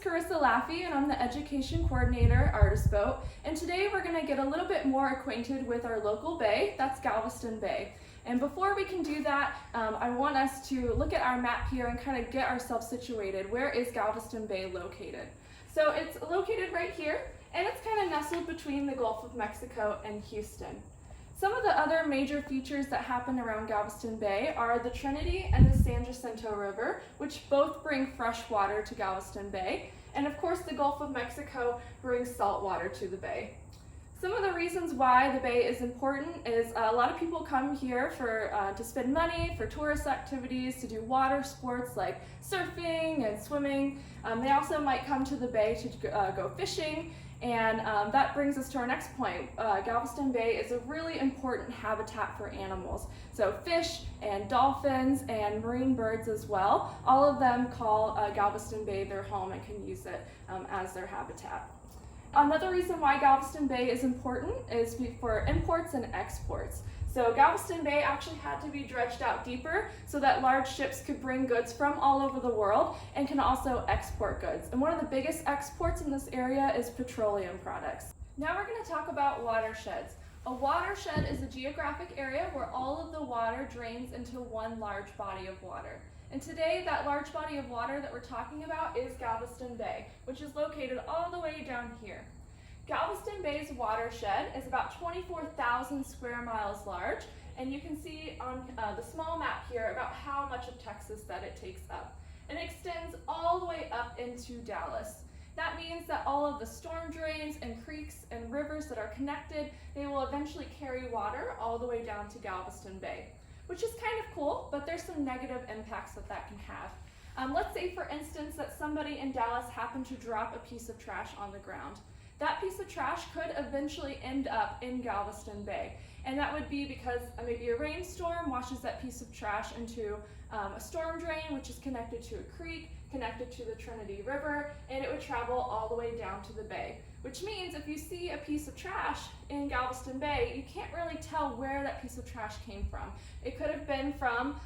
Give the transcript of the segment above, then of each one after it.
Karissa Laffey, and I'm the Education Coordinator at Artist Boat. And today we're going to get a little bit more acquainted with our local bay, that's Galveston Bay. And before we can do that, I want us to look at our map here and kind of get ourselves situated. Where is Galveston Bay located? So it's located right here, and it's kind of nestled between the Gulf of Mexico and Houston. Some of the other major features that happen around Galveston Bay are the Trinity and the San Jacinto River, which both bring fresh water to Galveston Bay. And of course, the Gulf of Mexico brings salt water to the bay. Some of the reasons why the bay is important is a lot of people come here to spend money, for tourist activities, to do water sports like surfing and swimming. They also might come to the bay to go fishing. And that brings us to our next point. Galveston Bay is a really important habitat for animals. So fish and dolphins and marine birds as well, all of them call Galveston Bay their home and can use it as their habitat. Another reason why Galveston Bay is important is for imports and exports. So Galveston Bay actually had to be dredged out deeper so that large ships could bring goods from all over the world and can also export goods. And one of the biggest exports in this area is petroleum products. Now we're going to talk about watersheds. A watershed is a geographic area where all of the water drains into one large body of water. And today, that large body of water that we're talking about is Galveston Bay, which is located all the way down here. Galveston Bay's watershed is about 24,000 square miles large, and you can see on the small map here about how much of Texas that it takes up. And it extends all the way up into Dallas. That means that all of the storm drains and creeks and rivers that are connected, they will eventually carry water all the way down to Galveston Bay, which is kind of cool, but there's some negative impacts that can have. Let's say, for instance, that somebody in Dallas happened to drop a piece of trash on the ground. That piece of trash could eventually end up in Galveston Bay. And that would be because maybe a rainstorm washes that piece of trash into a storm drain, which is connected to a creek, connected to the Trinity River, and it would travel all the way down to the bay. Which means if you see a piece of trash in Galveston Bay, you can't really tell where that piece of trash came from. It could have been from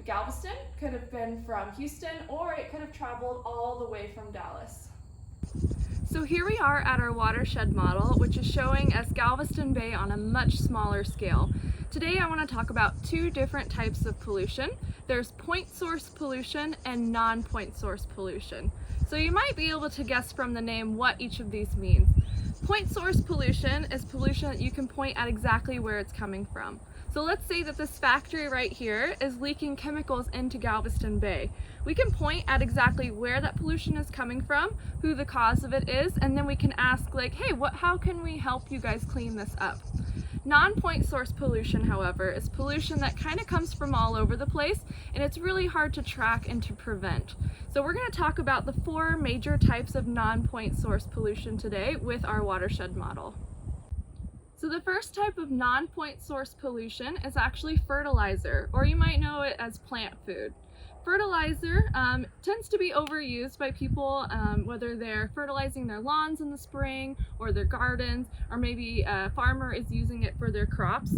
Galveston, could have been from Houston, or it could have traveled all the way from Dallas. So here we are at our watershed model, which is showing us Galveston Bay on a much smaller scale. Today I want to talk about two different types of pollution. There's point source pollution and non-point source pollution. So you might be able to guess from the name what each of these means. Point source pollution is pollution that you can point at exactly where it's coming from. So let's say that this factory right here is leaking chemicals into Galveston Bay. We can point at exactly where that pollution is coming from, who the cause of it is, and then we can ask like, hey, how can we help you guys clean this up? Non-point source pollution, however, is pollution that kind of comes from all over the place, and it's really hard to track and to prevent. So we're going to talk about the four major types of non-point source pollution today with our watershed model. So the first type of non-point source pollution is actually fertilizer, or you might know it as plant food. Fertilizer tends to be overused by people, whether they're fertilizing their lawns in the spring or their gardens, or maybe a farmer is using it for their crops.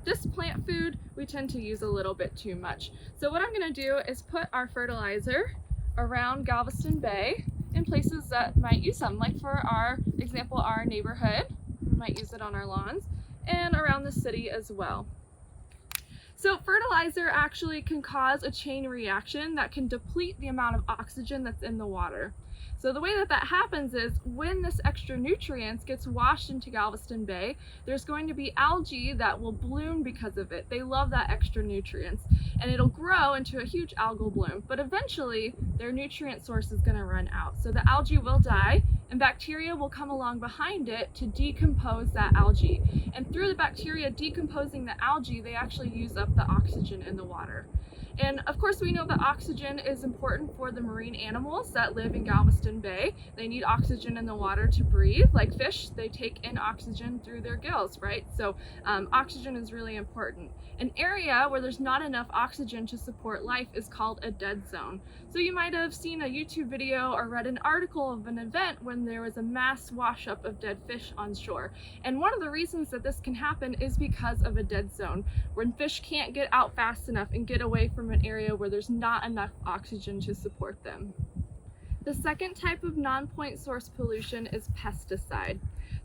This plant food we tend to use a little bit too much. So what I'm going to do is put our fertilizer around Galveston Bay in places that might use them, like for our example, our neighborhood. We might use it on our lawns and around the city as well. So fertilizer actually can cause a chain reaction that can deplete the amount of oxygen that's in the water. So the way that happens is when this extra nutrients gets washed into Galveston Bay, there's going to be algae that will bloom because of it. They love that extra nutrients, and it'll grow into a huge algal bloom. But eventually their nutrient source is going to run out. So the algae will die, and bacteria will come along behind it to decompose that algae. And through the bacteria decomposing the algae, they actually use up the oxygen in the water. And of course we know that oxygen is important for the marine animals that live in Galveston Bay. They need oxygen in the water to breathe. Like fish, they take in oxygen through their gills, right? So oxygen is really important. An area where there's not enough oxygen to support life is called a dead zone. So you might have seen a YouTube video or read an article of an event when there was a mass wash up of dead fish on shore. And one of the reasons that this can happen is because of a dead zone, when fish can't get out fast enough and get away from an area where there's not enough oxygen to support them. The second type of non-point source pollution is pesticide.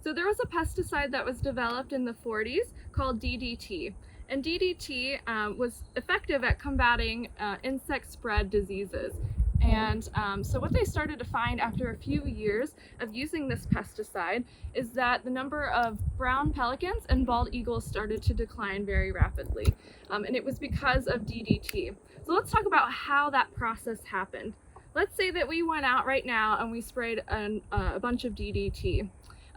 So there was a pesticide that was developed in the 40s called DDT. And DDT was effective at combating insect spread diseases. And so what they started to find after a few years of using this pesticide is that the number of brown pelicans and bald eagles started to decline very rapidly. And it was because of DDT. So let's talk about how that process happened. Let's say that we went out right now and we sprayed a bunch of DDT.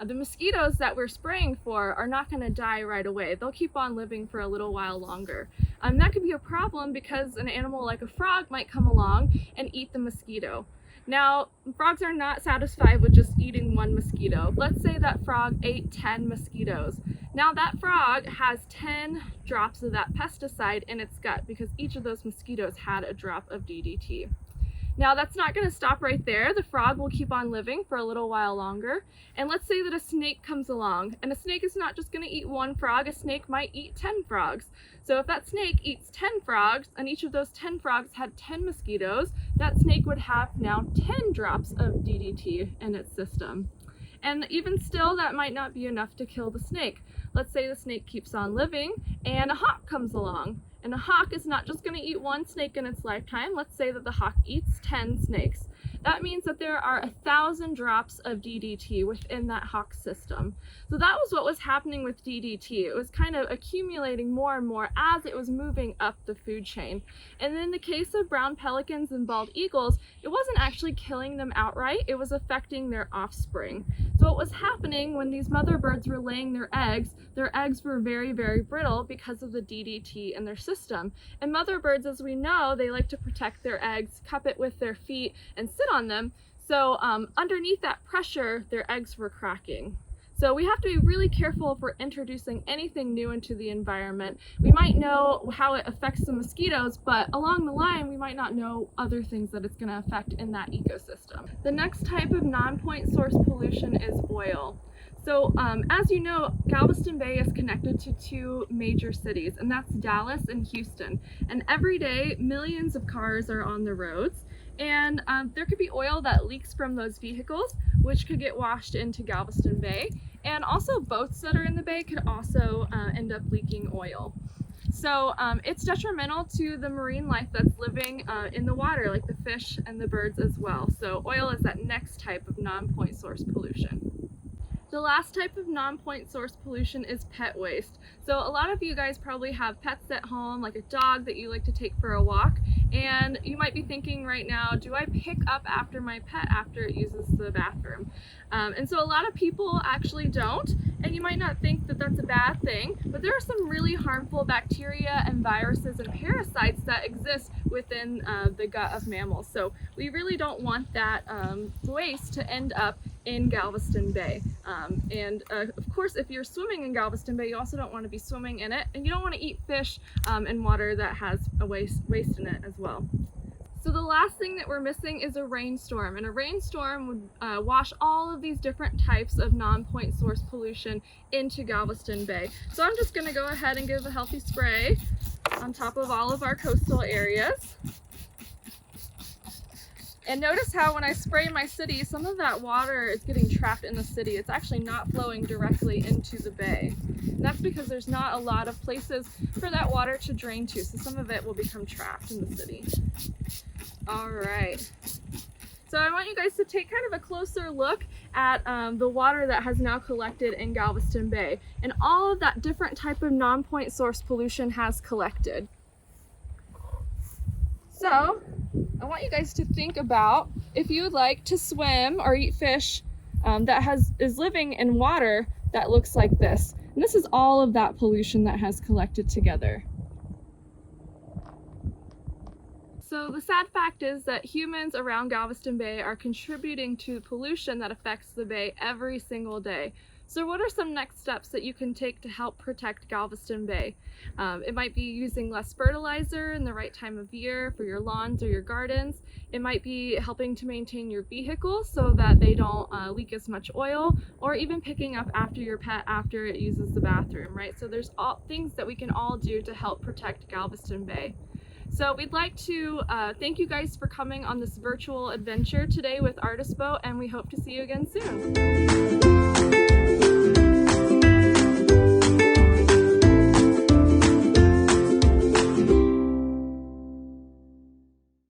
The mosquitoes that we're spraying for are not going to die right away. They'll keep on living for a little while longer. That could be a problem because an animal like a frog might come along and eat the mosquito. Now, frogs are not satisfied with just eating one mosquito. Let's say that frog ate 10 mosquitoes. Now that frog has 10 drops of that pesticide in its gut because each of those mosquitoes had a drop of DDT. Now that's not going to stop right there. The frog will keep on living for a little while longer. And let's say that a snake comes along, and a snake is not just going to eat one frog, a snake might eat 10 frogs. So if that snake eats 10 frogs, and each of those 10 frogs had 10 mosquitoes, that snake would have now 10 drops of DDT in its system. And even still, that might not be enough to kill the snake. Let's say the snake keeps on living, and a hawk comes along. And a hawk is not just going to eat one snake in its lifetime. Let's say that the hawk eats 10 snakes. That means that there are 1,000 drops of DDT within that hawk system. So that was what was happening with DDT. It was kind of accumulating more and more as it was moving up the food chain. And in the case of brown pelicans and bald eagles, it wasn't actually killing them outright, it was affecting their offspring. So what was happening when these mother birds were laying their eggs were very, very brittle because of the DDT in their system. And mother birds, as we know, they like to protect their eggs, cup it with their feet, and sit on them. So underneath that pressure, their eggs were cracking. So we have to be really careful if we're introducing anything new into the environment. We might know how it affects the mosquitoes, but along the line, we might not know other things that it's going to affect in that ecosystem. The next type of non-point source pollution is oil. So as you know, Galveston Bay is connected to two major cities, and that's Dallas and Houston. And every day, millions of cars are on the roads. And there could be oil that leaks from those vehicles, which could get washed into Galveston Bay. And also boats that are in the bay could also end up leaking oil. So it's detrimental to the marine life that's living in the water, like the fish and the birds as well. So oil is that next type of non-point source pollution. The last type of non-point source pollution is pet waste. So a lot of you guys probably have pets at home, like a dog that you like to take for a walk. And you might be thinking right now, do I pick up after my pet after it uses the bathroom? And so a lot of people actually don't, and you might not think that that's a bad thing, but there are some really harmful bacteria and viruses and parasites that exist within the gut of mammals. So we really don't want that waste to end up in Galveston Bay. Of course, if you're swimming in Galveston Bay, you also don't want to be swimming in it, and you don't want to eat fish in water that has a waste in it as well. So the last thing that we're missing is a rainstorm, and a rainstorm would wash all of these different types of non-point source pollution into Galveston Bay. So I'm just going to go ahead and give a healthy spray on top of all of our coastal areas. And notice how when I spray my city, some of that water is getting trapped in the city. It's actually not flowing directly into the bay. And that's because there's not a lot of places for that water to drain to, so some of it will become trapped in the city. All right. So I want you guys to take kind of a closer look at the water that has now collected in Galveston Bay, and all of that different type of non-point source pollution has collected. So I want you guys to think about if you would like to swim or eat fish that is living in water that looks like this. And this is all of that pollution that has collected together. So the sad fact is that humans around Galveston Bay are contributing to pollution that affects the bay every single day. So what are some next steps that you can take to help protect Galveston Bay? It might be using less fertilizer in the right time of year for your lawns or your gardens. It might be helping to maintain your vehicles so that they don't leak as much oil, or even picking up after your pet after it uses the bathroom, right? So there's all things that we can all do to help protect Galveston Bay. So we'd like to thank you guys for coming on this virtual adventure today with Artist Boat, and we hope to see you again soon.